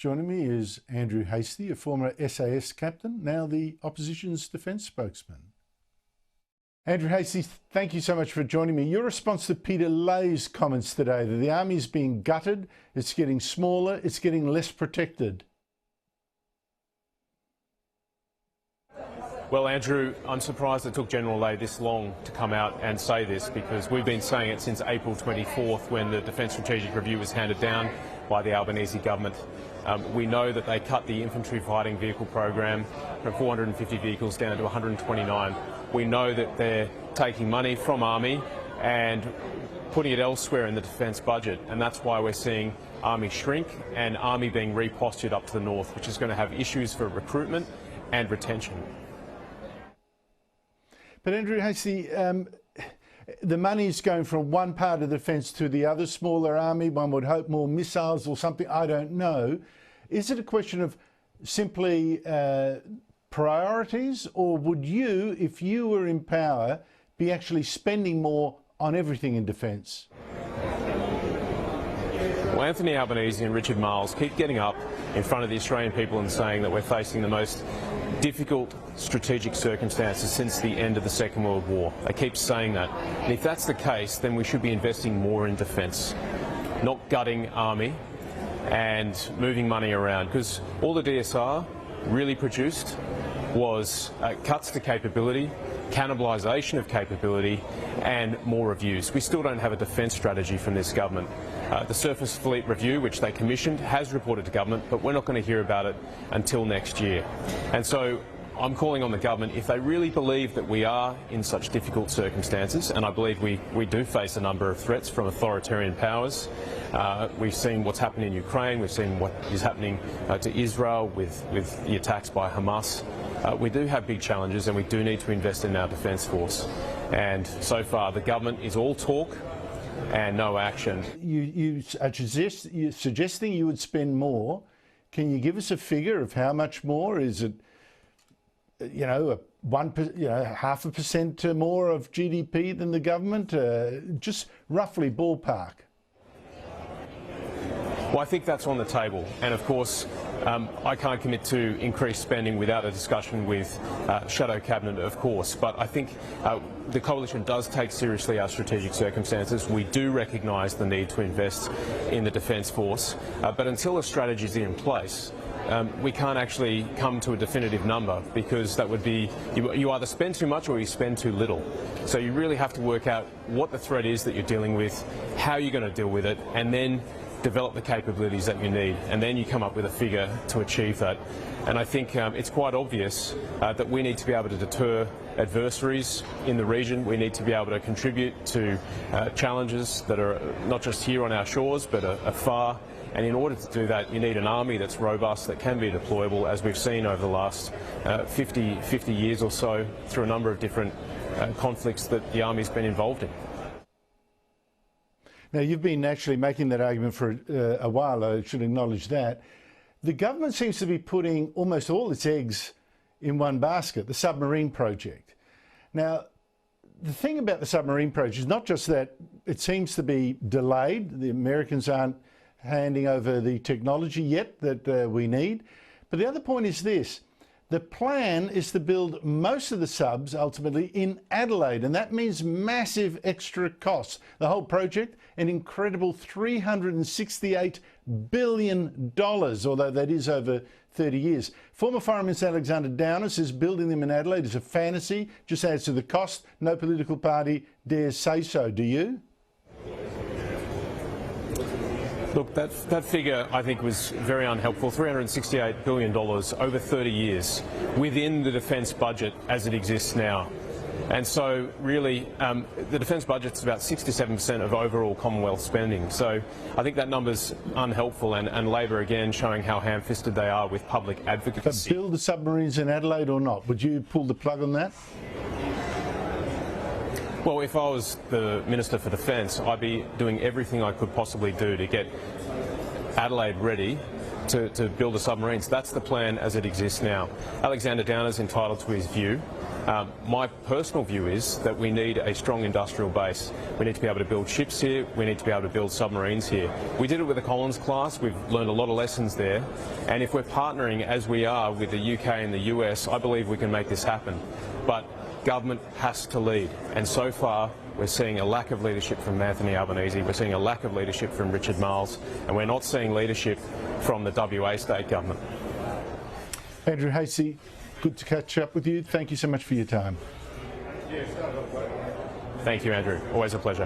Joining me is Andrew Hastie, a former SAS captain, now the opposition's defence spokesman. Andrew Hastie, thank you so much for joining me. Your response to Peter Lay's comments today that the army is being gutted, it's getting smaller, it's getting less protected. Well, Andrew, I'm surprised it took General Lay this long to come out and say this, because we've been saying it since April 24th when the Defence Strategic Review was handed down by the Albanese government. We know that they cut the infantry fighting vehicle program from 450 vehicles down to 129. We know that they're taking money from Army and putting it elsewhere in the defence budget, and that's why we're seeing Army shrink and Army being repostured up to the north, which is going to have issues for recruitment and retention. But Andrew Hastie, the money is going from one part of the defence to the other, smaller army, one would hope more missiles or something, I don't know. Is it a question of simply priorities, or would you, if you were in power, be actually spending more on everything in defence? Well, Anthony Albanese and Richard Marles keep getting up in front of the Australian people and saying that we're facing the most difficult strategic circumstances since the end of the Second World War. They keep saying that. And if that's the case, then we should be investing more in defence, not gutting Army and moving money around, because all the DSR really produced was cuts to capability, cannibalisation of capability and more reviews. We still don't have a defence strategy from this government. The Surface Fleet Review, which they commissioned, has reported to government, but we're not going to hear about it until next year. And so I'm calling on the government, if they really believe that we are in such difficult circumstances, and I believe we do face a number of threats from authoritarian powers. We've seen what's happened in Ukraine, we've seen what is happening to Israel with the attacks by Hamas. We do have big challenges and we do need to invest in our defence force. And so far the government is all talk and no action. You're suggesting you would spend more. Can you give us a figure of how much more? Is it, you know, 0.5% more of GDP than the government? Just roughly ballpark. Well, I think that's on the table, and of course I can't commit to increased spending without a discussion with Shadow Cabinet, of course, but I think the Coalition does take seriously our strategic circumstances. We do recognise the need to invest in the Defence Force, but until a strategy is in place, we can't actually come to a definitive number, because that would be, you either spend too much or you spend too little. So you really have to work out what the threat is that you're dealing with, how you're going to deal with it, and then develop the capabilities that you need, and then you come up with a figure to achieve that. And I think it's quite obvious that we need to be able to deter adversaries in the region. We need to be able to contribute to challenges that are not just here on our shores but afar. And in order to do that, you need an army that's robust, that can be deployable, as we've seen over the last 50 years or so through a number of different conflicts that the army's been involved in. Now, you've been actually making that argument for a while, I should acknowledge that. The government seems to be putting almost all its eggs in one basket, the submarine project. Now, the thing about the submarine project is not just that it seems to be delayed, the Americans aren't handing over the technology yet that we need, but the other point is this. The plan is to build most of the subs ultimately in Adelaide, and that means massive extra costs. The whole project, an incredible $368 billion, although that is over 30 years. Former Foreign Minister Alexander Downer says building them in Adelaide is a fantasy, just adds to the cost. No political party dares say so. Do you? Look, that figure I think was very unhelpful. $368 billion over 30 years within the defence budget as it exists now. And so really the defence budget's about 67% of overall Commonwealth spending. So I think that number's unhelpful, and Labor again showing how ham-fisted they are with public advocacy. But build the submarines in Adelaide or not? Would you pull the plug on that? Well, if I was the Minister for Defence, I'd be doing everything I could possibly do to get Adelaide ready to build the submarines. That's the plan as it exists now. Alexander Downer's entitled to his view. My personal view is that we need a strong industrial base. We need to be able to build ships here. We need to be able to build submarines here. We did it with the Collins class. We've learned a lot of lessons there. And if we're partnering, as we are, with the UK and the US, I believe we can make this happen. But government has to lead. And so far, we're seeing a lack of leadership from Anthony Albanese. We're seeing a lack of leadership from Richard Marles. And we're not seeing leadership from the WA state government. Andrew Hastie, good to catch up with you. Thank you so much for your time. Thank you, Andrew. Always a pleasure.